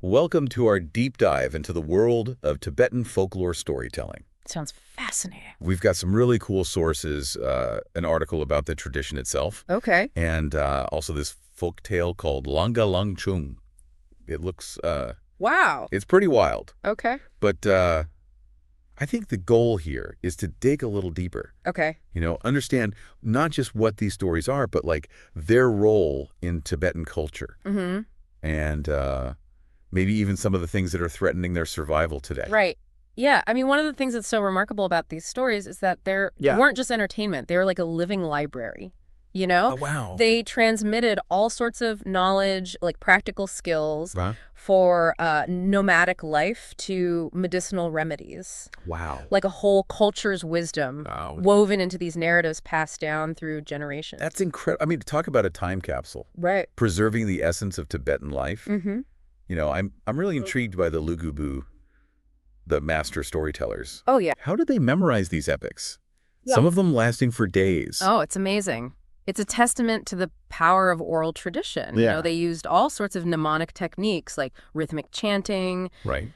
Welcome to our deep dive into the world of Tibetan folklore storytelling. Sounds fascinating. We've got some really cool sources, an article about the tradition itself, Okay. and also this folk tale called Langa Lungchung. It looks, Wow. it's pretty wild, Okay. but I think the goal here is to dig a little deeper. Okay. Understand not just what these stories are, but like their role in Tibetan culture. Mm-hmm. And maybe even some of the things that are threatening their survival today. Right. Yeah. I mean, one of the things that's so remarkable about these stories is that they weren't just entertainment. They were like a living library, Oh, wow. They transmitted all sorts of knowledge, like practical skills Huh? for nomadic life to medicinal remedies. Wow. Like a whole culture's wisdom woven into these narratives passed down through generations. That's incredible. I mean, talk about a time capsule. Right. Preserving the essence of Tibetan life. Mm-hmm. I'm really intrigued by the lugu, the master storytellers. Oh, yeah. How did they memorize these epics? Yeah. Some of them lasting for days. Oh, it's amazing. It's a testament to the power of oral tradition. Yeah. They used all sorts of mnemonic techniques like rhythmic chanting, Right.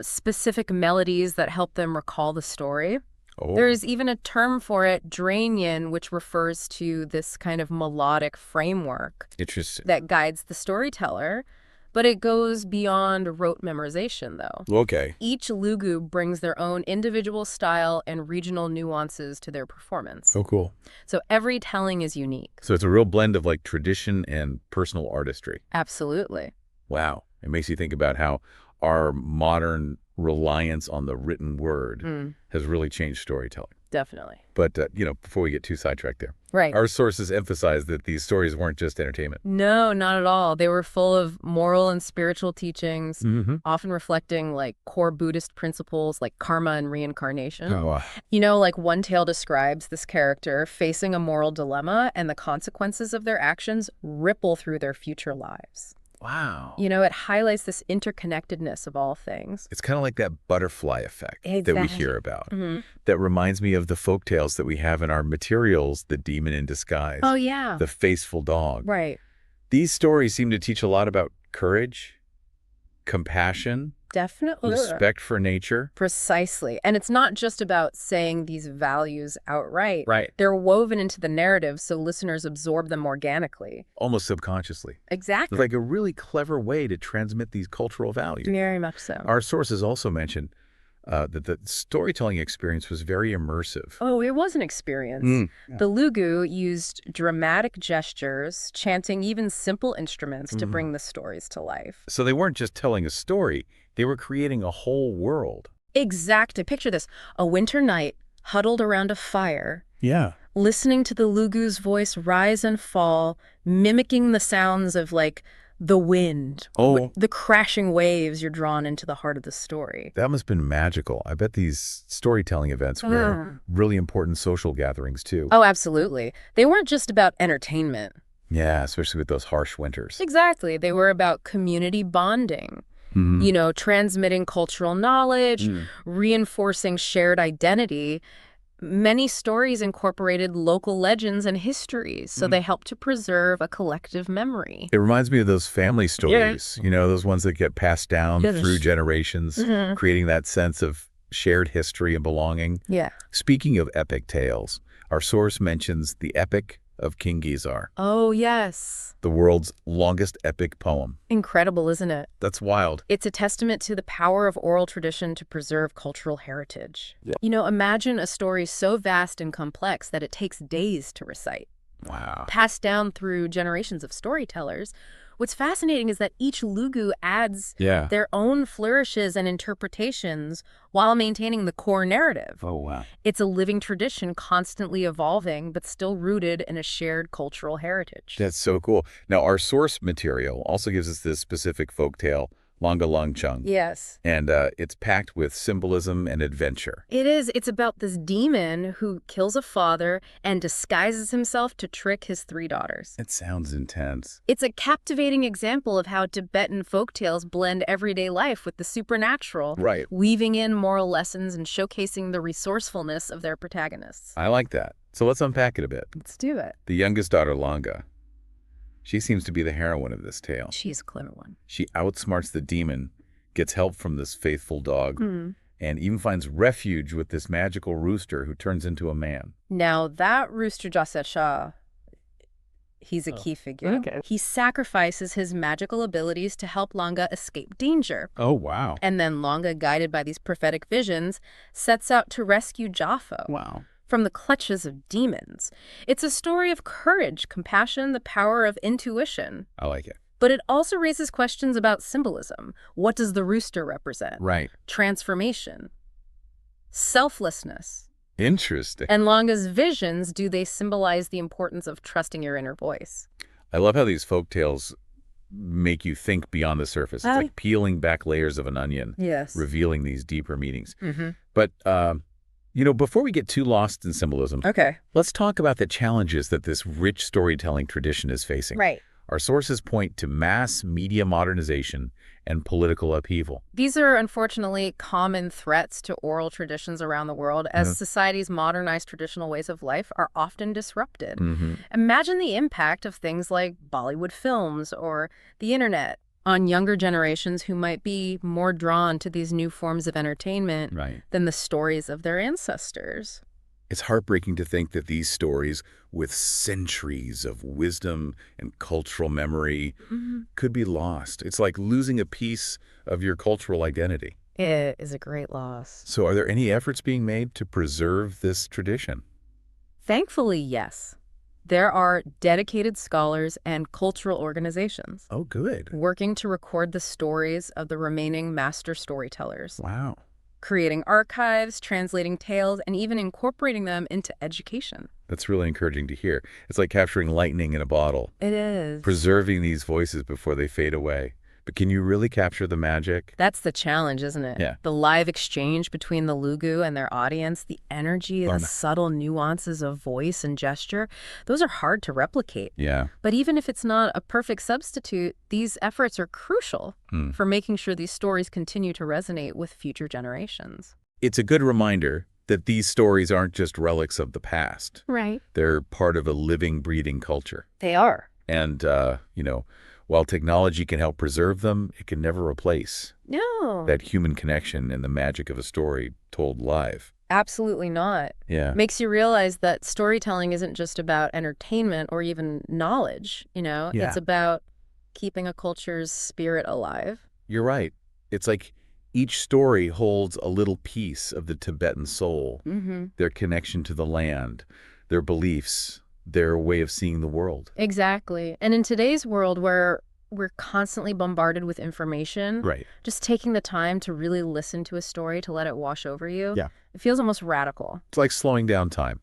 specific melodies that help them recall the story. Oh. There's even a term for it, drainyin, which refers to this kind of melodic framework Interesting. that guides the storyteller. But it goes beyond rote memorization, though. Okay. Each lugu brings their own individual style and regional nuances to their performance. Oh, cool. So every telling is unique. So it's a real blend of like tradition and personal artistry. Absolutely. Wow. It makes you think about how our modern reliance on the written word has really changed storytelling. Definitely. But, before we get too sidetracked there, Right. our sources emphasize that these stories weren't just entertainment. No, not at all. They were full of moral and spiritual teachings, Mm-hmm. often reflecting like core Buddhist principles like karma and reincarnation. Oh, Like one tale describes this character facing a moral dilemma and the consequences of their actions ripple through their future lives. wow. It highlights this interconnectedness of all things. It's kind of like that butterfly effect that we Exactly. hear about. Mm-hmm. That reminds me of the folktales that we have in our materials, The Demon in Disguise, Oh, yeah. The Faithful Dog. Right. These stories seem to teach a lot about courage, compassion, Definitely. respect for nature. Precisely. And it's not just about saying these values outright. Right. They're woven into the narrative so listeners absorb them organically. Almost subconsciously. Exactly. It's like a really clever way to transmit these cultural values. Very much so. Our sources also mention that the storytelling experience was very immersive. Oh, it was an experience. The lugu used dramatic gestures, chanting even simple instruments to bring the stories to life. So they weren't just telling a story, they were creating a whole world. Exactly. Picture this. A winter night, huddled around a fire, Yeah. listening to the lugu's voice rise and fall, mimicking the sounds of like the wind, the crashing waves. You're drawn into the heart of the story. That must have been magical. I bet these storytelling events were really important social gatherings too. Oh, absolutely. They weren't just about entertainment. Yeah, especially with those harsh winters. Exactly. They were about community bonding, transmitting cultural knowledge, reinforcing shared identity. Many stories incorporated local legends and histories, so they helped to preserve a collective memory. It reminds me of those family stories, those ones that get passed down through generations, creating that sense of shared history and belonging. Yeah. Speaking of epic tales, our source mentions the Epic of King Gizar, Oh, yes. the world's longest epic poem. Incredible, isn't it? That's wild. It's a testament to the power of oral tradition to preserve cultural heritage. Yeah. Imagine a story so vast and complex that it takes days to recite, Wow. passed down through generations of storytellers. What's fascinating is that each lugu adds Yeah. their own flourishes and interpretations while maintaining the core narrative. Oh, wow. It's a living tradition constantly evolving, but still rooted in a shared cultural heritage. That's so cool. Now, our source material also gives us this specific folktale, Langa Lungchung. Yes. And it's packed with symbolism and adventure. It is. It's about this demon who kills a father and disguises himself to trick his 3 daughters. It sounds intense. It's a captivating example of how Tibetan folktales blend everyday life with the supernatural, Right. weaving in moral lessons and showcasing the resourcefulness of their protagonists. I like that. So let's unpack it a bit. Let's do it. The youngest daughter, Langa, She seems to be the heroine of this tale. She's a clever one. She outsmarts the demon, gets help from this faithful dog, and even finds refuge with this magical rooster who turns into a man. Now, that rooster Jasetsha, he's a key figure. Okay. He sacrifices his magical abilities to help Langa escape danger. Oh, wow. And then Langa, guided by these prophetic visions, sets out to rescue Jaffa from the clutches of demons. It's a story of courage, compassion, the power of intuition. I like it. But it also raises questions about symbolism. What does the rooster represent? Right. Transformation. Selflessness. Interesting. And Langa's visions, do they symbolize the importance of trusting your inner voice? I love how these folktales make you think beyond the surface. It's like peeling back layers of an onion, revealing these deeper meanings. But, before we get too lost in symbolism, let's talk about the challenges that this rich storytelling tradition is facing. Right. Our sources point to mass media modernization and political upheaval. These are unfortunately common threats to oral traditions around the world as society's modernized traditional ways of life are often disrupted. Imagine the impact of things like Bollywood films or the internet on younger generations who might be more drawn to these new forms of entertainment than the stories of their ancestors. It's heartbreaking to think that these stories, with centuries of wisdom and cultural memory, could be lost. It's like losing a piece of your cultural identity. It is a great loss. So are there any efforts being made to preserve this tradition? Thankfully, yes. There are dedicated scholars and cultural organizations. Oh, good. Working to record the stories of the remaining master storytellers. Wow. Creating archives, translating tales, and even incorporating them into education. That's really encouraging to hear. It's like capturing lightning in a bottle. It is. Preserving these voices before they fade away. But can you really capture the magic? That's the challenge, isn't it? Yeah. The live exchange between the lugu and their audience, the energy, the subtle nuances of voice and gesture, those are hard to replicate. Yeah. But even if it's not a perfect substitute, these efforts are crucial for making sure these stories continue to resonate with future generations. It's a good reminder that these stories aren't just relics of the past. Right. They're part of a living, breathing culture. They are. And, while technology can help preserve them, it can never replace that human connection and the magic of a story told live. Absolutely not. Yeah. Makes you realize that storytelling isn't just about entertainment or even knowledge, It's about keeping a culture's spirit alive. You're right. It's like each story holds a little piece of the Tibetan soul, their connection to the land, their beliefs, their way of seeing the world. Exactly. And in today's world where we're constantly bombarded with information, just taking the time to really listen to a story, to let it wash over you, it feels almost radical. It's like slowing down time,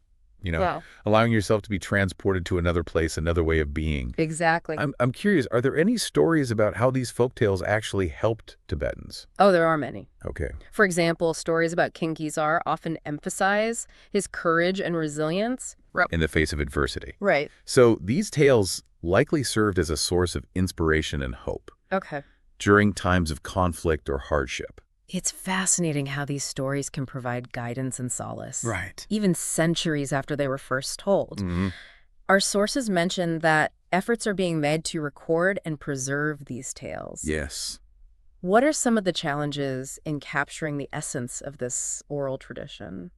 allowing yourself to be transported to another place, another way of being. Exactly. I'm curious, are there any stories about how these folktales actually helped Tibetans? Oh, there are many. Okay. For example, stories about King Gizar often emphasize his courage and resilience in the face of adversity. Right. So these tales likely served as a source of inspiration and hope. Okay. During times of conflict or hardship. It's fascinating how these stories can provide guidance and solace. Right. Even centuries after they were first told. Our sources mention that efforts are being made to record and preserve these tales. Yes. What are some of the challenges in capturing the essence of this oral tradition?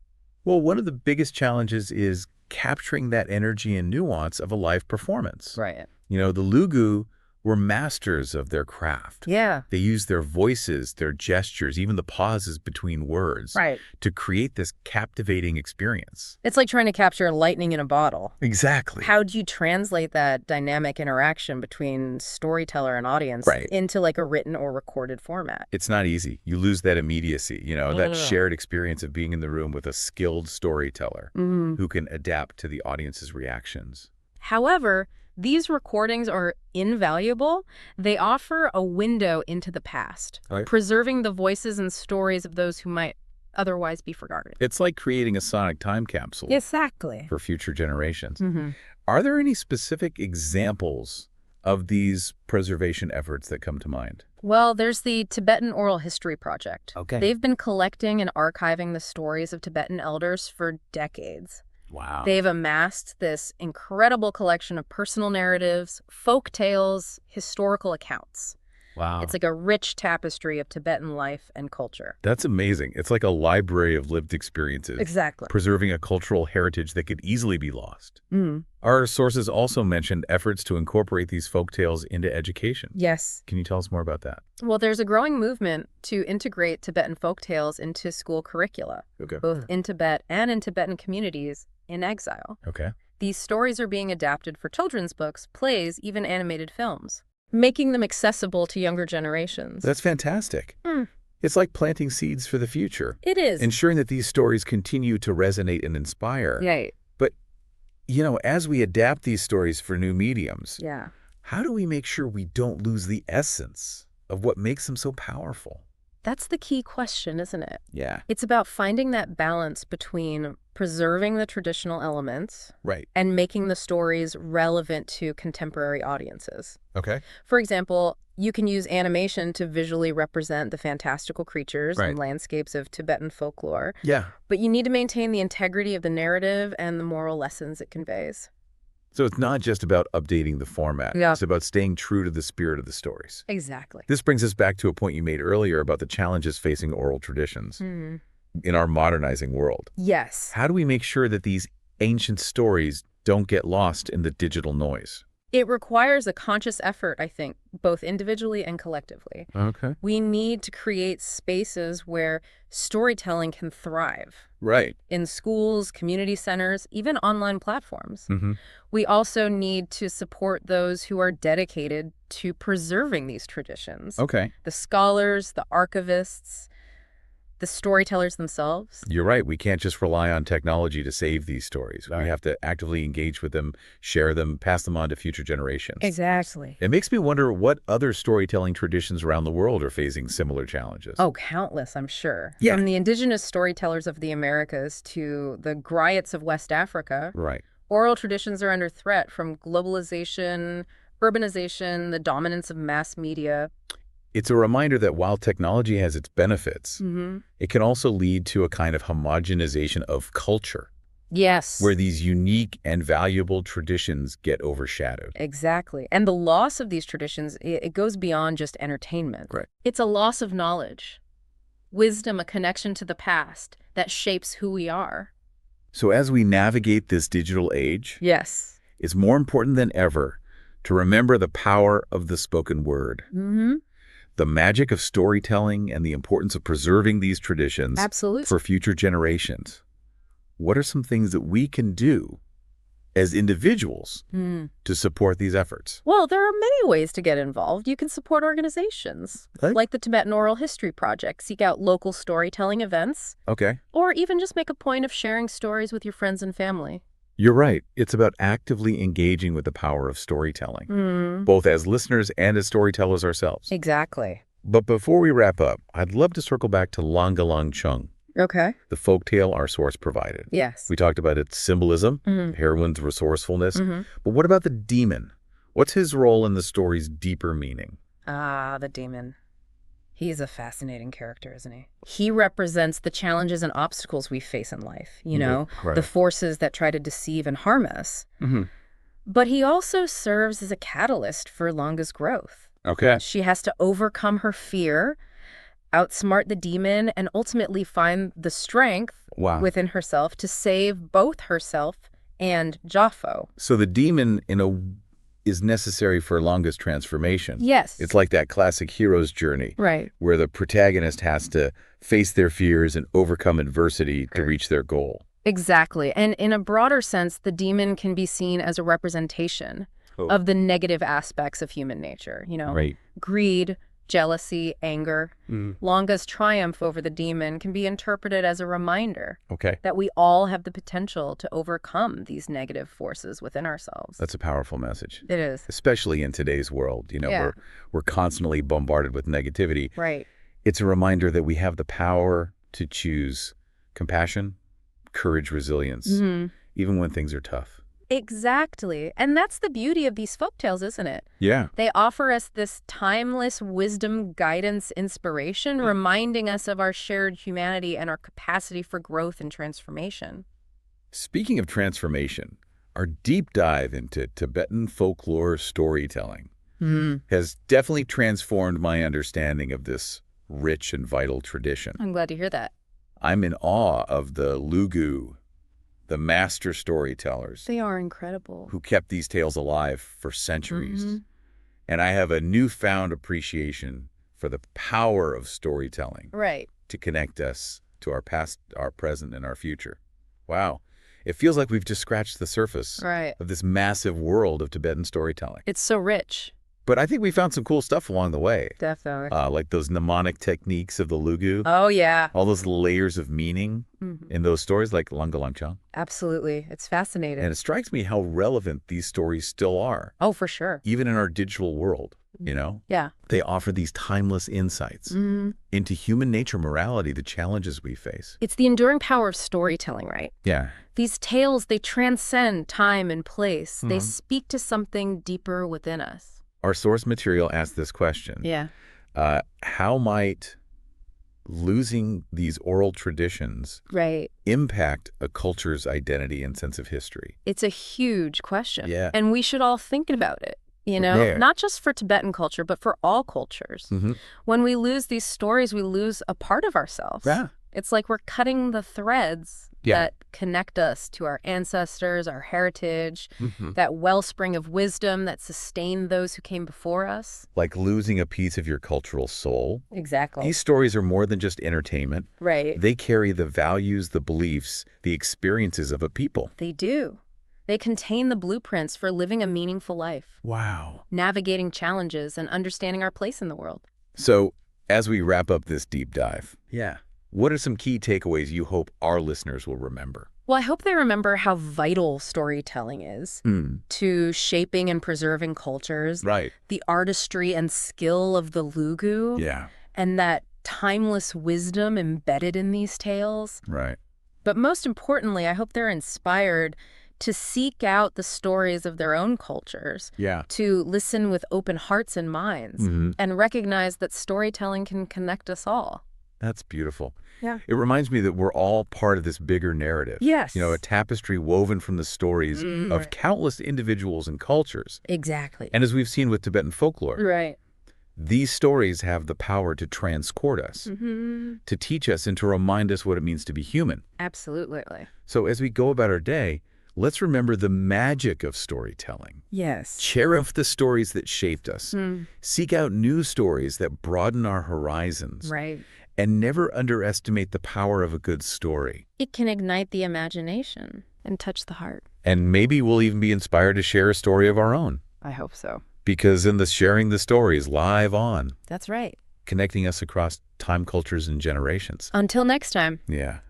Well, one of the biggest challenges is capturing that energy and nuance of a live performance. Right. The lugu were masters of their craft. Yeah. They used their voices, their gestures, even the pauses between words to create this captivating experience. It's like trying to capture lightning in a bottle. Exactly. How do you translate that dynamic interaction between storyteller and audience into like a written or recorded format? It's not easy. You lose that immediacy, that shared experience of being in the room with a skilled storyteller who can adapt to the audience's reactions. However, these recordings are invaluable. They offer a window into the past, preserving the voices and stories of those who might otherwise be forgotten. It's like creating a sonic time capsule. Exactly. For future generations. Are there any specific examples of these preservation efforts that come to mind? Well, there's the Tibetan Oral History Project. Okay. They've been collecting and archiving the stories of Tibetan elders for decades. Wow. They've amassed this incredible collection of personal narratives, folk tales, historical accounts. Wow. It's like a rich tapestry of Tibetan life and culture. That's amazing. It's like a library of lived experiences. Exactly. Preserving a cultural heritage that could easily be lost. Mm. Our sources also mentioned efforts to incorporate these folktales into education. Yes. Can you tell us more about that? Well, there's a growing movement to integrate Tibetan folktales into school curricula, both in Tibet and in Tibetan communities in exile. Okay. These stories are being adapted for children's books, plays, even animated films, making them accessible to younger generations. That's fantastic. It's like planting seeds for the future. It is. Ensuring that these stories continue to resonate and inspire. Right. But, as we adapt these stories for new mediums, Yeah. how do we make sure we don't lose the essence of what makes them so powerful? That's the key question, isn't it? Yeah. It's about finding that balance between preserving the traditional elements and making the stories relevant to contemporary audiences. Okay. For example, you can use animation to visually represent the fantastical creatures and landscapes of Tibetan folklore. Yeah. But you need to maintain the integrity of the narrative and the moral lessons it conveys. So it's not just about updating the format. Yeah. It's about staying true to the spirit of the stories. Exactly. This brings us back to a point you made earlier about the challenges facing oral traditions in our modernizing world. Yes. How do we make sure that these ancient stories don't get lost in the digital noise? It requires a conscious effort, I think, both individually and collectively. Okay. We need to create spaces where storytelling can thrive. Right. In schools, community centers, even online platforms. Mm-hmm. We also need to support those who are dedicated to preserving these traditions. Okay. The scholars, the archivists, the storytellers themselves. You're right. We can't just rely on technology to save these stories. Right. We have to actively engage with them, share them, pass them on to future generations. Exactly. It makes me wonder what other storytelling traditions around the world are facing similar challenges. Oh, countless, I'm sure. Yeah. From the indigenous storytellers of the Americas to the griots of West Africa. Right. Oral traditions are under threat from globalization, urbanization, the dominance of mass media. It's a reminder that while technology has its benefits, it can also lead to a kind of homogenization of culture. Yes. Where these unique and valuable traditions get overshadowed. Exactly. And the loss of these traditions, it goes beyond just entertainment. Right. It's a loss of knowledge, wisdom, a connection to the past that shapes who we are. So as we navigate this digital age, yes, it's more important than ever to remember the power of the spoken word. The magic of storytelling and the importance of preserving these traditions for future generations. What are some things that we can do as individuals to support these efforts? Well, there are many ways to get involved. You can support organizations like the Tibetan Oral History Project, seek out local storytelling events, or even just make a point of sharing stories with your friends and family. You're right. It's about actively engaging with the power of storytelling, both as listeners and as storytellers ourselves. Exactly. But before we wrap up, I'd love to circle back to Langalang Chung, okay, the folktale our source provided. Yes. We talked about its symbolism, the heroine's resourcefulness. But what about the demon? What's his role in the story's deeper meaning? Ah, the demon. He's a fascinating character, isn't he? He represents the challenges and obstacles we face in life, the forces that try to deceive and harm us. But he also serves as a catalyst for Langa's growth. Okay. She has to overcome her fear, outsmart the demon, and ultimately find the strength within herself to save both herself and Jaffo. So the demon is necessary for Langa's transformation. Yes. It's like that classic hero's journey. Right. Where the protagonist has to face their fears and overcome adversity to reach their goal. Exactly. And in a broader sense, the demon can be seen as a representation of the negative aspects of human nature, greed, jealousy, anger. Langa's triumph over the demon can be interpreted as a reminder that we all have the potential to overcome these negative forces within ourselves. That's a powerful message. It is. Especially in today's world, we're constantly bombarded with negativity. Right. It's a reminder that we have the power to choose compassion, courage, resilience, even when things are tough. Exactly. And that's the beauty of these folktales, isn't it? Yeah. They offer us this timeless wisdom, guidance, inspiration, reminding us of our shared humanity and our capacity for growth and transformation. Speaking of transformation, our deep dive into Tibetan folklore storytelling has definitely transformed my understanding of this rich and vital tradition. I'm glad to hear that. I'm in awe of the lugu, the master storytellers. They are incredible. Who kept these tales alive for centuries. And I have a newfound appreciation for the power of storytelling. Right. To connect us to our past, our present, and our future. Wow. It feels like we've just scratched the surface of this massive world of Tibetan storytelling. It's so rich. But I think we found some cool stuff along the way. Definitely. Like those mnemonic techniques of the lugu. Oh, yeah. All those layers of meaning in those stories, like Langa Langchang. Absolutely. It's fascinating. And it strikes me how relevant these stories still are. Oh, for sure. Even in our digital world, you know? Yeah. They offer these timeless insights into human nature, morality, the challenges we face. It's the enduring power of storytelling, right? Yeah. These tales, they transcend time and place. They speak to something deeper within us. Our source material asks this question. Yeah. How might losing these oral traditions impact a culture's identity and sense of history? It's a huge question. Yeah. And we should all think about it, you know, not just for Tibetan culture, but for all cultures. When we lose these stories, we lose a part of ourselves. Yeah. It's like we're cutting the threads that connect us to our ancestors, our heritage, that wellspring of wisdom that sustained those who came before us. Like losing a piece of your cultural soul. Exactly. These stories are more than just entertainment. Right. They carry the values, the beliefs, the experiences of a people. They do. They contain the blueprints for living a meaningful life. Wow. Navigating challenges and understanding our place in the world. So, as we wrap up this deep dive, what are some key takeaways you hope our listeners will remember? Well, I hope they remember how vital storytelling is to shaping and preserving cultures. Right. The artistry and skill of the lugu. Yeah. And that timeless wisdom embedded in these tales. Right. But most importantly, I hope they're inspired to seek out the stories of their own cultures. Yeah. To listen with open hearts and minds. And recognize that storytelling can connect us all. That's beautiful. Yeah. It reminds me that we're all part of this bigger narrative. Yes. You know, a tapestry woven from the stories of countless individuals and cultures. Exactly. And as we've seen with Tibetan folklore. Right. These stories have the power to transport us, to teach us and to remind us what it means to be human. Absolutely. So as we go about our day, let's remember the magic of storytelling. Yes. Cherish the stories that shaped us. Seek out new stories that broaden our horizons. Right. And never underestimate the power of a good story. It can ignite the imagination and touch the heart. And maybe we'll even be inspired to share a story of our own. I hope so. Because in the sharing the stories live on. That's right. Connecting us across time, cultures, and generations. Until next time. Yeah.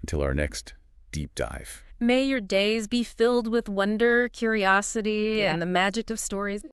Until our next deep dive. May your days be filled with wonder, curiosity, and the magic of stories.